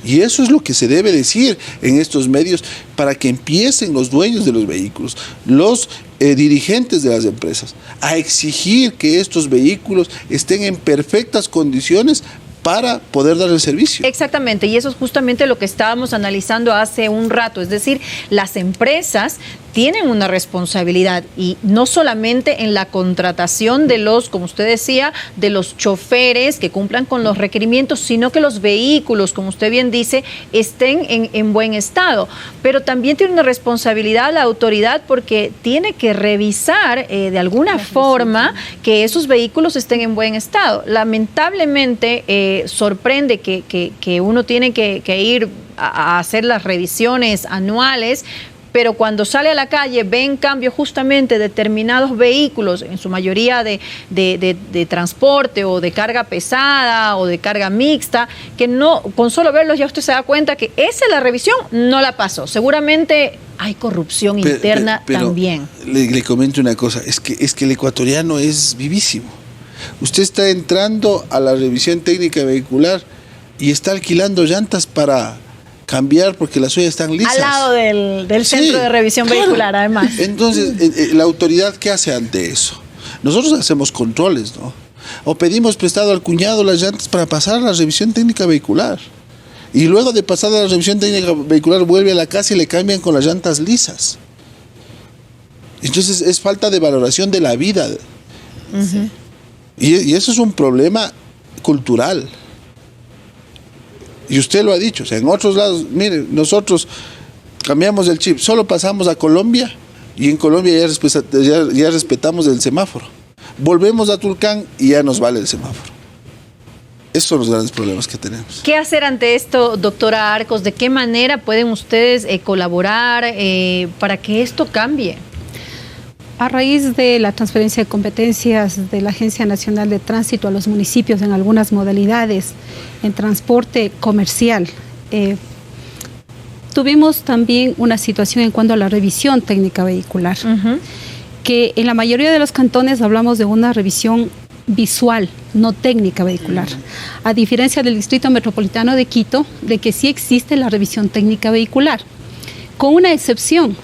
Y eso es lo que se debe decir en estos medios para que empiecen los dueños de los vehículos, los dirigentes de las empresas, a exigir que estos vehículos estén en perfectas condiciones para poder dar el servicio. Exactamente, y eso es justamente lo que estábamos analizando hace un rato, es decir, las empresas tienen una responsabilidad, y no solamente en la contratación de los, como usted decía, de los choferes que cumplan con los requerimientos, sino que los vehículos, como usted bien dice, estén en buen estado. Pero también tiene una responsabilidad la autoridad, porque tiene que revisar de alguna forma que esos vehículos estén en buen estado. Lamentablemente sorprende que uno tiene que ir a hacer las revisiones anuales, pero cuando sale a la calle ve en cambio justamente determinados vehículos, en su mayoría de transporte o de carga pesada o de carga mixta, que no, con solo verlos ya usted se da cuenta que esa es la revisión, no la pasó. Seguramente hay corrupción interna también. Le comento una cosa, es que el ecuatoriano es vivísimo. Usted está entrando a la revisión técnica vehicular y está alquilando llantas para cambiar porque las suyas están lisas. Al lado del centro de revisión vehicular, además. Entonces, la autoridad, ¿qué hace ante eso? Nosotros hacemos controles, ¿no? O pedimos prestado al cuñado las llantas para pasar a la revisión técnica vehicular. Y luego de pasar a la revisión técnica vehicular vuelve a la casa y le cambian con las llantas lisas. Entonces, es falta de valoración de la vida. Uh-huh. Y eso es un problema cultural. Y usted lo ha dicho, o sea, en otros lados, mire, nosotros cambiamos el chip, solo pasamos a Colombia y en Colombia ya respetamos el semáforo. Volvemos a Tulcán y ya nos vale el semáforo. Esos son los grandes problemas que tenemos. ¿Qué hacer ante esto, doctora Arcos? ¿De qué manera pueden ustedes colaborar para que esto cambie? A raíz de la transferencia de competencias de la Agencia Nacional de Tránsito a los municipios en algunas modalidades en transporte comercial, tuvimos también una situación en cuanto a la revisión técnica vehicular, que en la mayoría de los cantones hablamos de una revisión visual, no técnica vehicular, a diferencia del Distrito Metropolitano de Quito, de que sí existe la revisión técnica vehicular, con una excepción,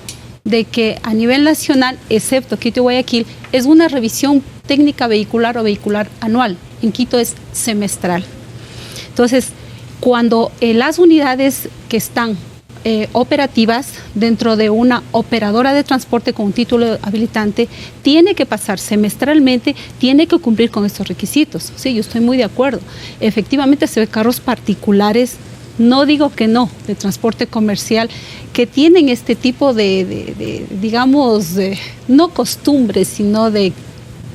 de que a nivel nacional, excepto Quito y Guayaquil, es una revisión técnica vehicular o vehicular anual. En Quito es semestral. Entonces, cuando las unidades que están operativas dentro de una operadora de transporte con un título habilitante, tiene que pasar semestralmente, tiene que cumplir con estos requisitos. Sí, yo estoy muy de acuerdo. Efectivamente, se ve carros particulares, no digo que no, de transporte comercial, que tienen este tipo digamos, no costumbres, sino de,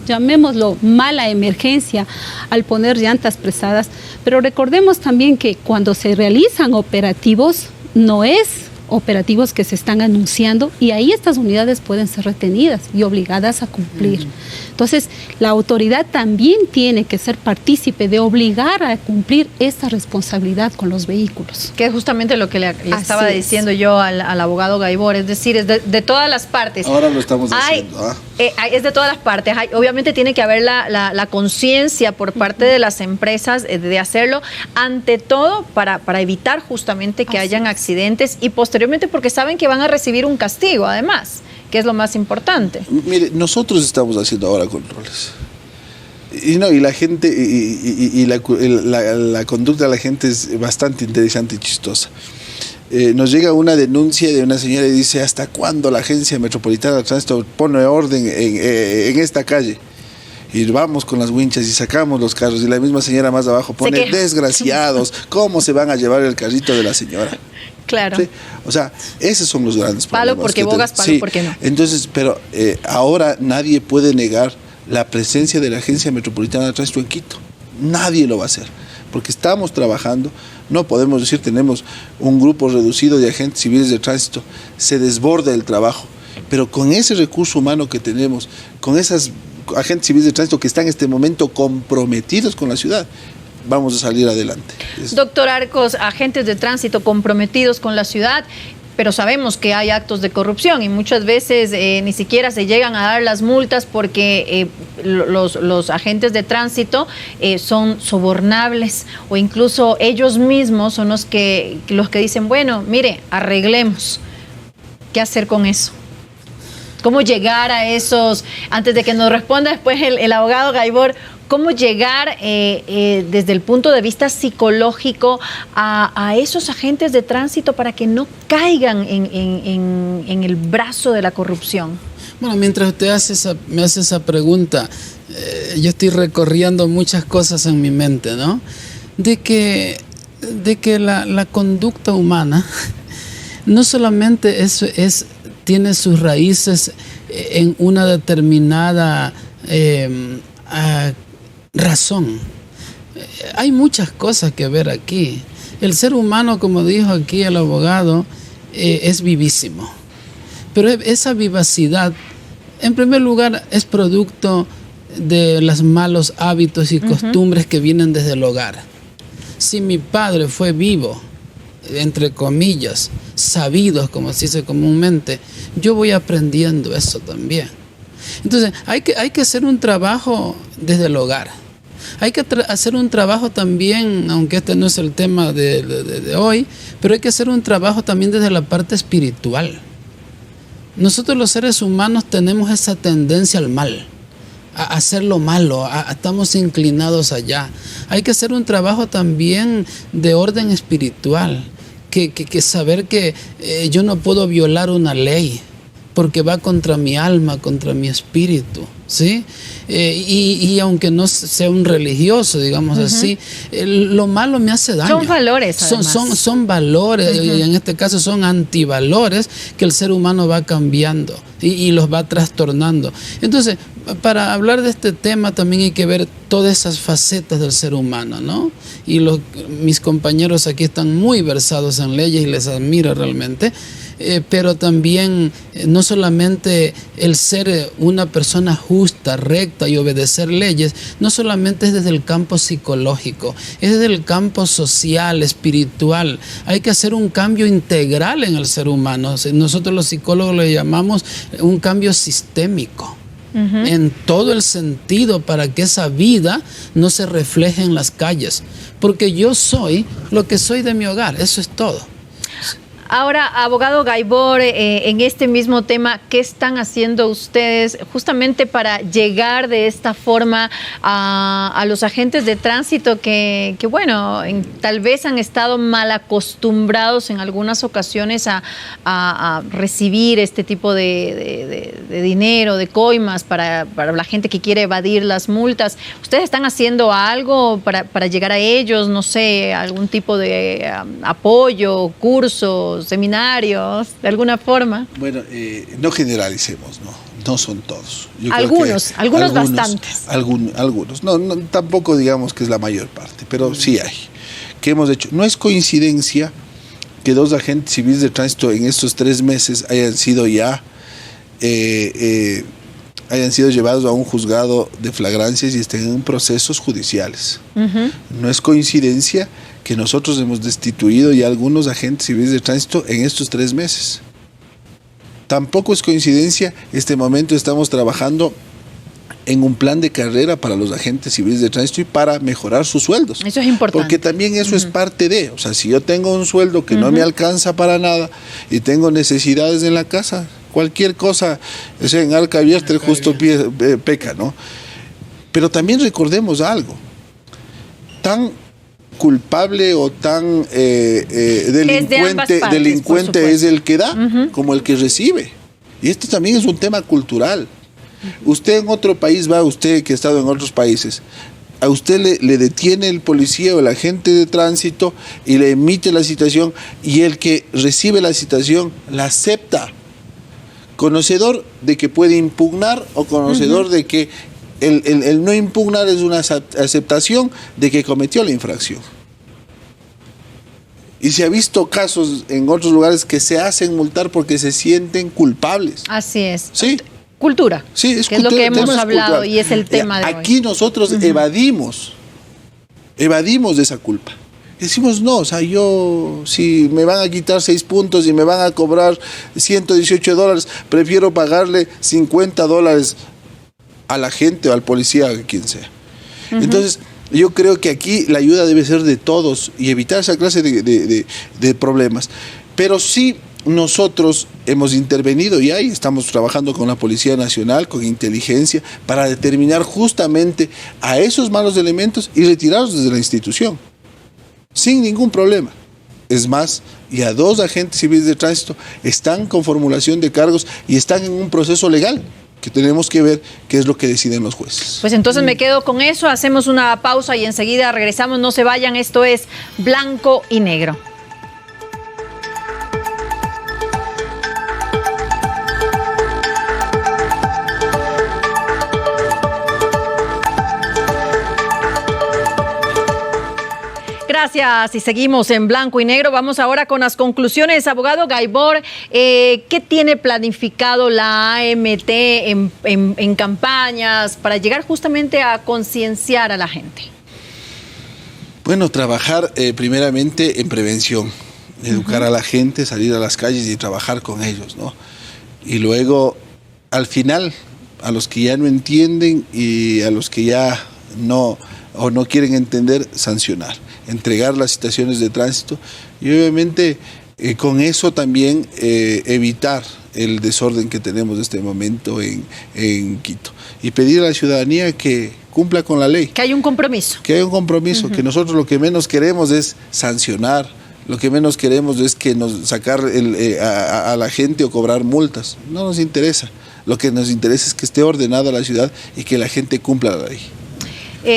llamémoslo, mala emergencia al poner llantas prestadas. Pero recordemos también que cuando se realizan operativos, no es operativos que se están anunciando, y ahí estas unidades pueden ser retenidas y obligadas a cumplir. Entonces, la autoridad también tiene que ser partícipe de obligar a cumplir esta responsabilidad con los vehículos. Que es justamente lo que le estaba diciendo yo al abogado Gaibor, es decir, es de todas las partes. Ahora lo estamos haciendo. Es de todas las partes. Obviamente tiene que haber la conciencia por parte de las empresas de hacerlo, ante todo para evitar justamente que hayan accidentes, y posteriormente porque saben que van a recibir un castigo, además, que es lo más importante. Mire, nosotros estamos haciendo ahora controles. Y la gente, y la conducta de la gente es bastante interesante y chistosa. Nos llega una denuncia de una señora y dice: ¿hasta cuándo la Agencia Metropolitana de Tránsito pone orden en esta calle? Y vamos con las winchas y sacamos los carros, y la misma señora más abajo pone: desgraciados, ¿cómo se van a llevar el carrito de la señora? Claro. ¿Sí? O sea, esos son los grandes problemas. Palo porque bogas, palo porque no. Entonces, pero ahora nadie puede negar la presencia de la Agencia Metropolitana de Tránsito en Quito. Nadie lo va a hacer, porque estamos trabajando. No podemos decir tenemos un grupo reducido de agentes civiles de tránsito, se desborda el trabajo, pero con ese recurso humano que tenemos, con esas agentes civiles de tránsito que están en este momento comprometidos con la ciudad, vamos a salir adelante. Doctor Arcos, agentes de tránsito comprometidos con la ciudad, pero sabemos que hay actos de corrupción y muchas veces ni siquiera se llegan a dar las multas porque los agentes de tránsito son sobornables, o incluso ellos mismos son los que dicen: bueno, mire, arreglemos. ¿Qué hacer con eso? ¿Cómo llegar a esos, antes de que nos responda después el abogado Gaibor, cómo llegar desde el punto de vista psicológico a esos agentes de tránsito para que no caigan en el brazo de la corrupción? Bueno, mientras usted me hace esa pregunta, yo estoy recorriendo muchas cosas en mi mente, ¿no? De que la conducta humana no solamente tiene sus raíces en una determinada razón. Hay muchas cosas que ver aquí. El ser humano, como dijo aquí el abogado, es vivísimo. Pero esa vivacidad, en primer lugar, es producto de los malos hábitos y costumbres que vienen desde el hogar. Si mi padre fue vivo, entre comillas, sabidos, como se dice comúnmente, yo voy aprendiendo eso también. Entonces, hay que hacer un trabajo desde el hogar. Hay que hacer un trabajo también, aunque este no es el tema de hoy, pero hay que hacer un trabajo también desde la parte espiritual. Nosotros los seres humanos tenemos esa tendencia al mal, a hacer lo malo, estamos inclinados allá. Hay que hacer un trabajo también de orden espiritual, que saber que yo no puedo violar una ley, porque va contra mi alma, contra mi espíritu, ¿sí? Y aunque no sea un religioso, digamos así, lo malo me hace daño. Son valores, son valores, y en este caso son antivalores que el ser humano va cambiando y los va trastornando. Entonces, para hablar de este tema también hay que ver todas esas facetas del ser humano, ¿no? Y mis compañeros aquí están muy versados en leyes y les admiro realmente. Pero también no solamente el ser una persona justa, recta y obedecer leyes, no solamente es desde el campo psicológico, es desde el campo social, espiritual. Hay que hacer un cambio integral en el ser humano. Nosotros los psicólogos le llamamos un cambio sistémico. En todo el sentido, para que esa vida no se refleje en las calles. Porque yo soy lo que soy de mi hogar, eso es todo. Ahora, abogado Gaibor, en este mismo tema, ¿qué están haciendo ustedes justamente para llegar de esta forma a los agentes de tránsito que bueno, tal vez han estado mal acostumbrados en algunas ocasiones a recibir este tipo de dinero, de coimas para la gente que quiere evadir las multas? ¿Ustedes están haciendo algo para llegar a ellos? No sé, algún tipo de apoyo, cursos, seminarios, de alguna forma. Bueno, no generalicemos, no son todos. Yo algunos bastantes. Algunos, no, tampoco digamos que es la mayor parte, pero sí hay. ¿Qué hemos hecho? No es coincidencia que 2 agentes civiles de tránsito en estos 3 meses hayan sido llevados a un juzgado de flagrancias y estén en procesos judiciales. No es coincidencia que nosotros hemos destituido ya algunos agentes civiles de tránsito en estos 3 meses. Tampoco es coincidencia, este momento estamos trabajando en un plan de carrera para los agentes civiles de tránsito y para mejorar sus sueldos. Eso es importante. Porque también eso es parte de, o sea, si yo tengo un sueldo que no me alcanza para nada y tengo necesidades en la casa, cualquier cosa, o sea, en arca abierta el justo peca, ¿no? Pero también recordemos algo, tan culpable o tan delincuente es el que da como el que recibe. Y esto también es un tema cultural. Usted en otro país va, usted que ha estado en otros países, a usted le detiene el policía o el agente de tránsito y le emite la citación, y el que recibe la citación la acepta, conocedor de que puede impugnar o conocedor de que el no impugnar es una aceptación de que cometió la infracción. Y se ha visto casos en otros lugares que se hacen multar porque se sienten culpables. Así es. Sí. Cultura. Sí, es que cultura, es lo que hemos hablado cultural. Y es el tema de aquí hoy. Nosotros evadimos de esa culpa. Decimos, no, o sea, yo, si me van a quitar 6 puntos y me van a cobrar $118, prefiero pagarle $50 a la gente o al policía, a quien sea. Entonces, yo creo que aquí la ayuda debe ser de todos y evitar esa clase de problemas. Pero sí nosotros hemos intervenido y ahí estamos trabajando con la Policía Nacional, con inteligencia, para determinar justamente a esos malos elementos y retirarlos desde la institución, sin ningún problema. Es más, ya 2 agentes civiles de tránsito están con formulación de cargos y están en un proceso legal que tenemos que ver qué es lo que deciden los jueces. Pues entonces me quedo con eso, hacemos una pausa y enseguida regresamos. No se vayan, esto es Blanco y Negro. Gracias y seguimos en Blanco y Negro. Vamos ahora con las conclusiones. Abogado Gaibor, ¿qué tiene planificado la AMT en campañas para llegar justamente a concienciar a la gente? Bueno, trabajar primeramente en prevención, educar a la gente, salir a las calles y trabajar con ellos, ¿no? Y luego, al final, a los que ya no entienden y a los que ya no quieren entender, sancionar, entregar las citaciones de tránsito y obviamente con eso también evitar el desorden que tenemos en este momento en Quito y pedir a la ciudadanía que cumpla con la ley. Que hay un compromiso. Que hay un compromiso, que nosotros lo que menos queremos es sancionar, lo que menos queremos es que nos sacar a la gente o cobrar multas, no nos interesa. Lo que nos interesa es que esté ordenada la ciudad y que la gente cumpla la ley.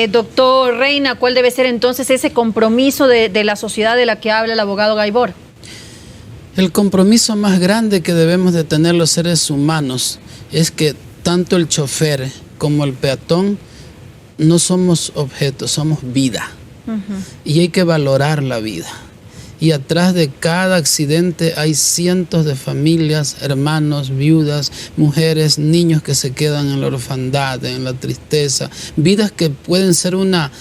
Doctor Reina, ¿cuál debe ser entonces ese compromiso de la sociedad de la que habla el abogado Gaibor? El compromiso más grande que debemos de tener los seres humanos es que tanto el chofer como el peatón no somos objetos, somos vida. Y hay que valorar la vida. Y atrás de cada accidente hay cientos de familias, hermanos, viudas, mujeres, niños que se quedan en la orfandad, en la tristeza, vidas que pueden ser una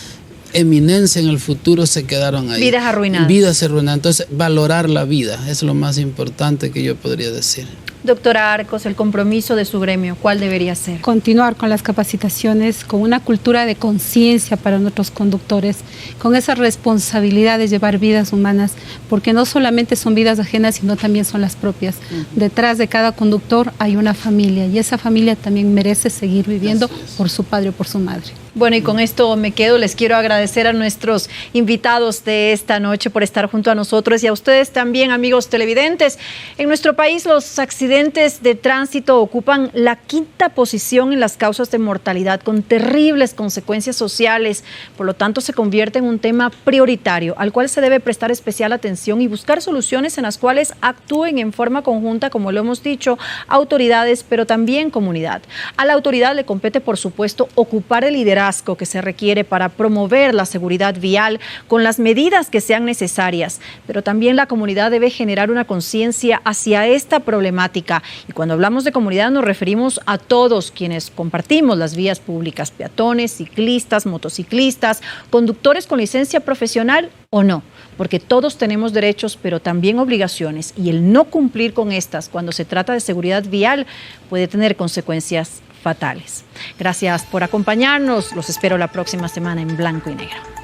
eminencia en el futuro se quedaron ahí. Vidas arruinadas. Vidas arruinadas. Entonces, valorar la vida es lo más importante que yo podría decir. Doctora Arcos, el compromiso de su gremio, ¿cuál debería ser? Continuar con las capacitaciones, con una cultura de conciencia para nuestros conductores, con esa responsabilidad de llevar vidas humanas, porque no solamente son vidas ajenas, sino también son las propias. Detrás de cada conductor hay una familia y esa familia también merece seguir viviendo por su padre o por su madre. Bueno, y con esto me quedo. Les quiero agradecer a nuestros invitados de esta noche por estar junto a nosotros y a ustedes también, amigos televidentes. En nuestro país, los accidentes de tránsito ocupan la 5ª posición en las causas de mortalidad, con terribles consecuencias sociales. Por lo tanto, se convierte en un tema prioritario al cual se debe prestar especial atención y buscar soluciones en las cuales actúen en forma conjunta, como lo hemos dicho, autoridades, pero también comunidad. A la autoridad le compete, por supuesto, ocupar el liderazgo que se requiere para promover la seguridad vial con las medidas que sean necesarias, pero también la comunidad debe generar una conciencia hacia esta problemática. Y cuando hablamos de comunidad nos referimos a todos quienes compartimos las vías públicas, peatones, ciclistas, motociclistas, conductores con licencia profesional o no, porque todos tenemos derechos, pero también obligaciones, y el no cumplir con estas cuando se trata de seguridad vial puede tener consecuencias fatales. Gracias por acompañarnos. Los espero la próxima semana en Blanco y Negro.